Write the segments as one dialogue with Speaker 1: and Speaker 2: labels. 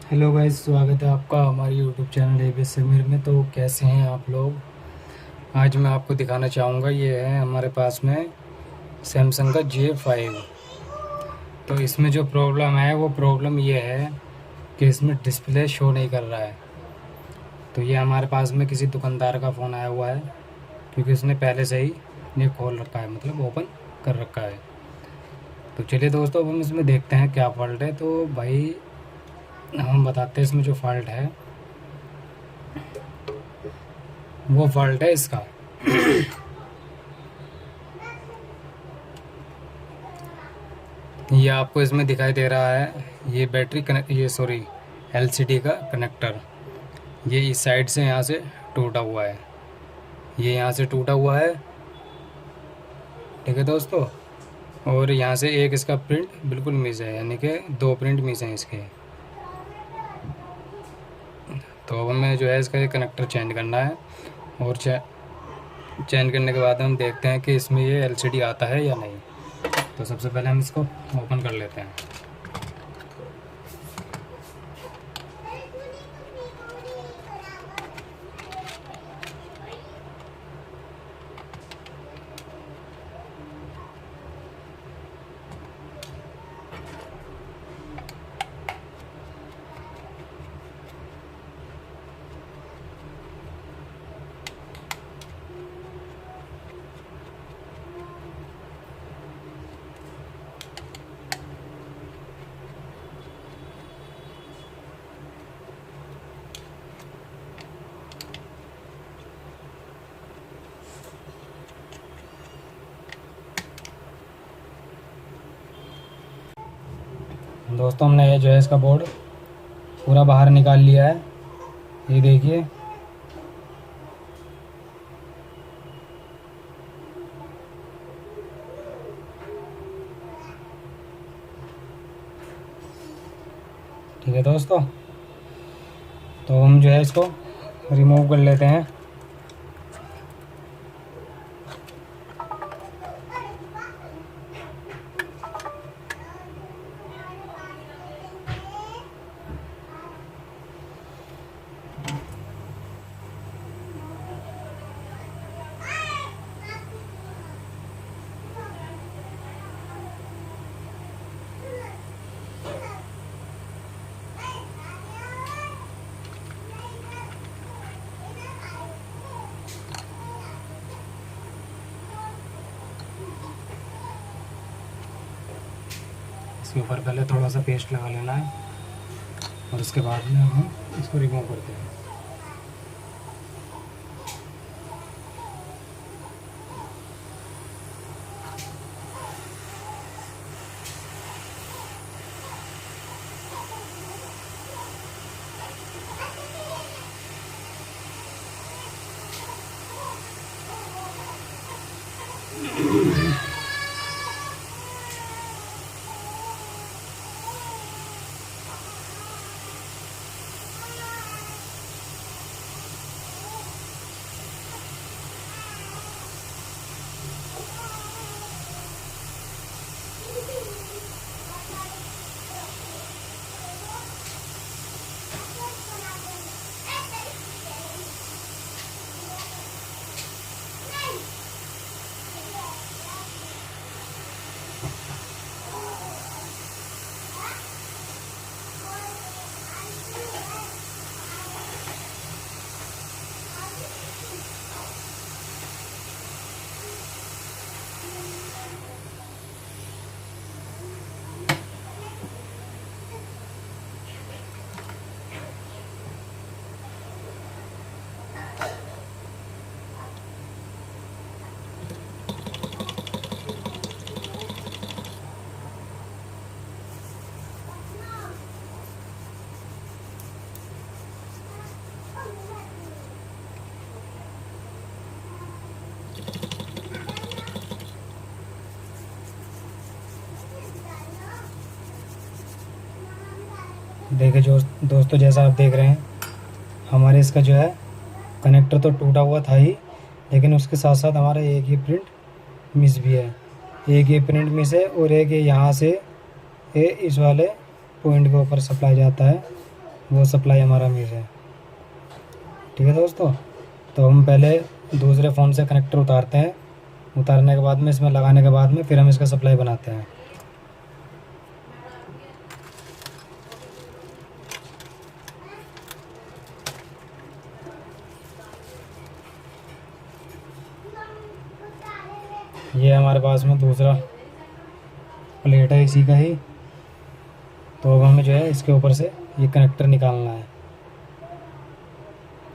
Speaker 1: Hello guys, स्वागत है आपका हमारे यूट्यूब चैनल एबीएस समीर में। तो कैसे हैं आप लोग। आज मैं आपको दिखाना चाहूँगा, ये है हमारे पास में सैमसंग का J5। तो इसमें जो प्रॉब्लम है वो प्रॉब्लम ये है कि इसमें डिस्प्ले शो नहीं कर रहा है। तो ये हमारे पास में किसी दुकानदार का फ़ोन आया हुआ है, क्योंकि उसने पहले से ही ये खोल रखा है, मतलब ओपन कर रखा है। तो चलिए दोस्तों, अब हम इसमें देखते हैं क्या फ़ॉल्ट है। तो भाई हम बताते हैं इसमें जो फ़ॉल्ट है, वो फ़ॉल्ट है इसका। ये आपको इसमें दिखाई दे रहा है, ये बैटरी कनेक्ट, ये सॉरी एलसीडी का कनेक्टर, ये इस साइड से यहाँ से टूटा हुआ है, ये यहाँ से टूटा हुआ है, ठीक है दोस्तों। और यहाँ से एक इसका प्रिंट बिल्कुल मिस है, यानी कि दो प्रिंट मिस हैं इसके। तो अब हमें जो है इसका ये कनेक्टर चेंज करना है, और चेंज करने के बाद हम देखते हैं कि इसमें ये एलसीडी आता है या नहीं। तो सबसे पहले हम इसको ओपन कर लेते हैं। दोस्तों, हमने ये जो है इसका बोर्ड पूरा बाहर निकाल लिया है, ये देखिए। ठीक है दोस्तों, तो हम जो है इसको रिमूव कर लेते हैं। इसके ऊपर पहले थोड़ा सा पेस्ट लगा लेना है, और उसके बाद में हम इसको रिमूव करते हैं। देखिए जो दोस्तों, जैसा आप देख रहे हैं, हमारे इसका जो है कनेक्टर तो टूटा हुआ था ही, लेकिन उसके साथ साथ हमारा एक ये प्रिंट मिस भी है। एक ये प्रिंट मिस है, और एक ये यहाँ से ये इस वाले पॉइंट के ऊपर सप्लाई जाता है, वो सप्लाई हमारा मिस है। ठीक है दोस्तों, तो हम पहले दूसरे फ़ोन से कनेक्टर उतारते हैं। उतारने के बाद में इसमें लगाने के बाद में फिर हम इसका सप्लाई बनाते हैं। ये हमारे पास में दूसरा प्लेट है इसी का ही। तो अब हमें जो है इसके ऊपर से ये कनेक्टर निकालना है।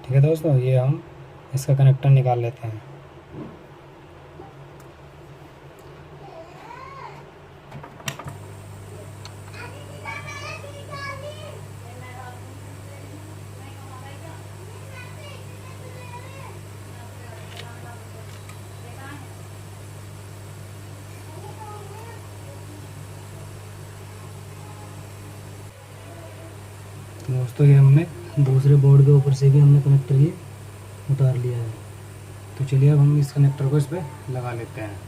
Speaker 1: ठीक है दोस्तों, ये हम इसका कनेक्टर निकाल लेते हैं। दोस्तों ये हमने दूसरे बोर्ड के ऊपर से भी हमने कनेक्टर ये उतार लिया है। तो चलिए अब हम इस कनेक्टर को इस पर लगा लेते हैं।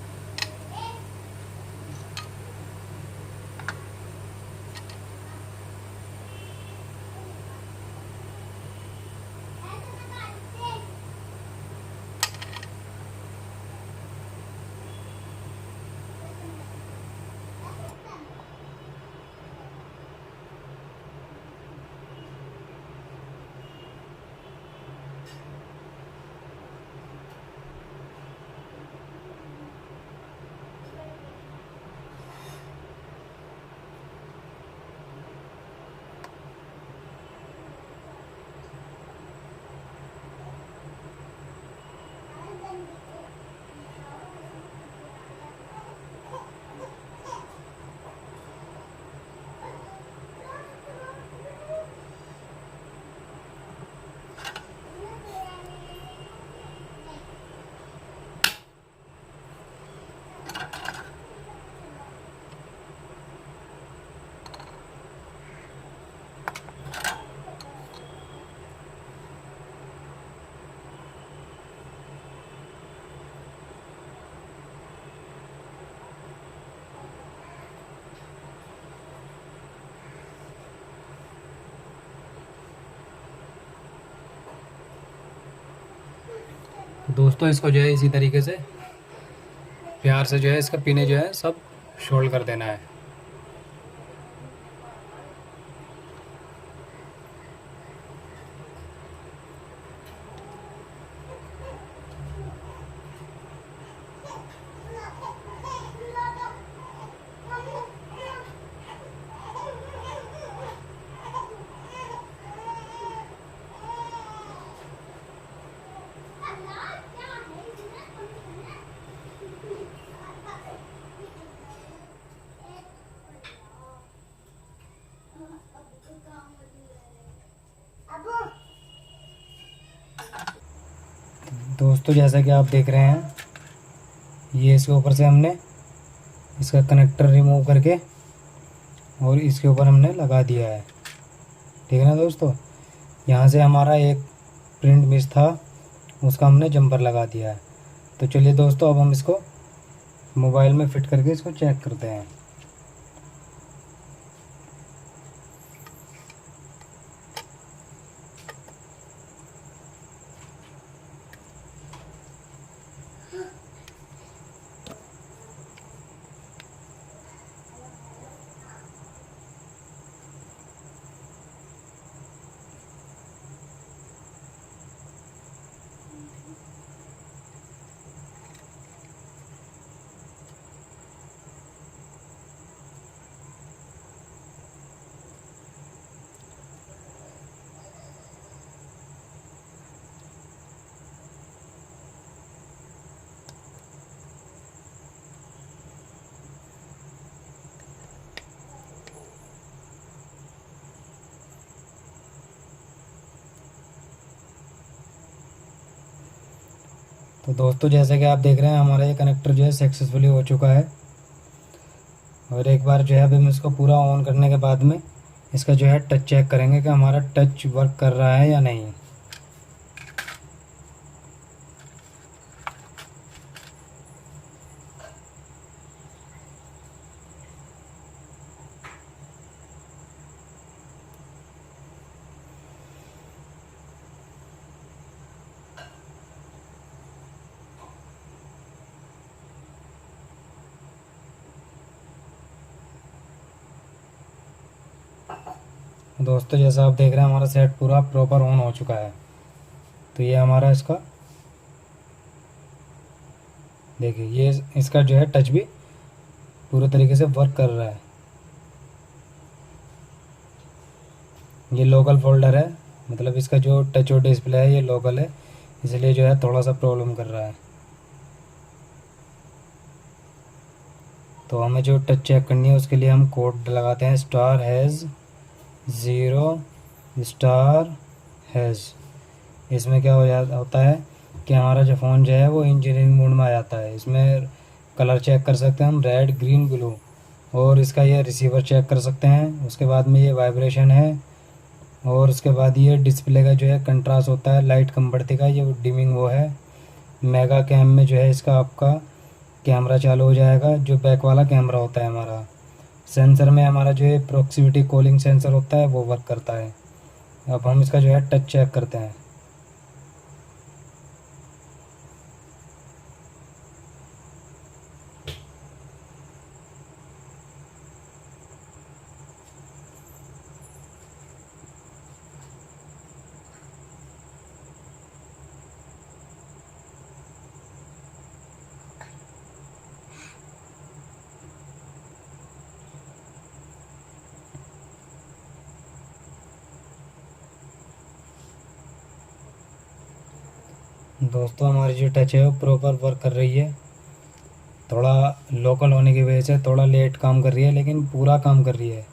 Speaker 1: तो दोस्तों इसको जो है इसी तरीके से प्यार से जो है इसका पिने जो है सब शोल्ड कर देना है। दोस्तों जैसा कि आप देख रहे हैं, ये इसके ऊपर से हमने इसका कनेक्टर रिमूव करके और इसके ऊपर हमने लगा दिया है। ठीक है ना दोस्तों, यहाँ से हमारा एक प्रिंट मिस था, उसका हमने जंपर लगा दिया है। तो चलिए दोस्तों अब हम इसको मोबाइल में फ़िट करके इसको चेक करते हैं। तो दोस्तों जैसा कि आप देख रहे हैं, हमारा ये कनेक्टर जो है सक्सेसफुली हो चुका है। और एक बार जो है अभी हम इसको पूरा ऑन करने के बाद में इसका जो है टच चेक करेंगे कि हमारा टच वर्क कर रहा है या नहीं। दोस्तों जैसा आप देख रहे हैं हमारा सेट पूरा प्रॉपर ऑन हो चुका है। तो ये हमारा इसका देखिए, ये इसका जो है टच भी पूरे तरीके से वर्क कर रहा है। ये लोकल फोल्डर है, मतलब इसका जो टच और डिस्प्ले है ये लोकल है, इसलिए जो है थोड़ा सा प्रॉब्लम कर रहा है। तो हमें जो टच चेक करनी है उसके लिए हम कोड लगाते हैं *0*#. इसमें क्या होता है कि हमारा जो फ़ोन जो है वो इंजीनियरिंग मोड में आ जाता है। इसमें कलर चेक कर सकते हैं हम, रेड, ग्रीन, ब्लू, और इसका ये रिसीवर चेक कर सकते हैं। उसके बाद में ये वाइब्रेशन है, और उसके बाद ये डिस्प्ले का जो है कंट्रास्ट होता है, लाइट कम बढ़ती का, ये डिमिंग वो है। मेगा कैम में जो है इसका आपका कैमरा चालू हो जाएगा, जो बैक वाला कैमरा होता है हमारा। सेंसर में हमारा जो है प्रॉक्सिमिटी कॉलिंग सेंसर होता है वो वर्क करता है। अब हम इसका जो है टच चेक करते हैं। दोस्तों हमारी जो टच है वो प्रॉपर वर्क कर रही है। थोड़ा लोकल होने की वजह से थोड़ा लेट काम कर रही है, लेकिन पूरा काम कर रही है।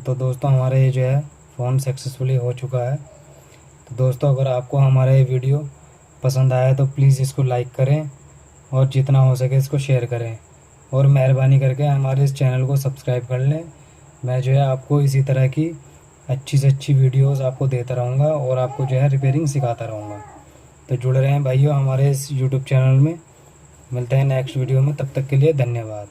Speaker 1: तो दोस्तों हमारा ये जो है फ़ोन सक्सेसफुली हो चुका है। तो दोस्तों अगर आपको हमारा ये वीडियो पसंद आया तो प्लीज़ इसको लाइक करें, और जितना हो सके इसको शेयर करें, और मेहरबानी करके हमारे इस चैनल को सब्सक्राइब कर लें। मैं जो है आपको इसी तरह की अच्छी से अच्छी वीडियोस आपको देता रहूँगा, और आपको जो है रिपेयरिंग सिखाता रहूँगा। तो जुड़े रहें भाइयों हमारे इस यूट्यूब चैनल में। मिलते हैं नेक्स्ट वीडियो में, तब तक के लिए धन्यवाद।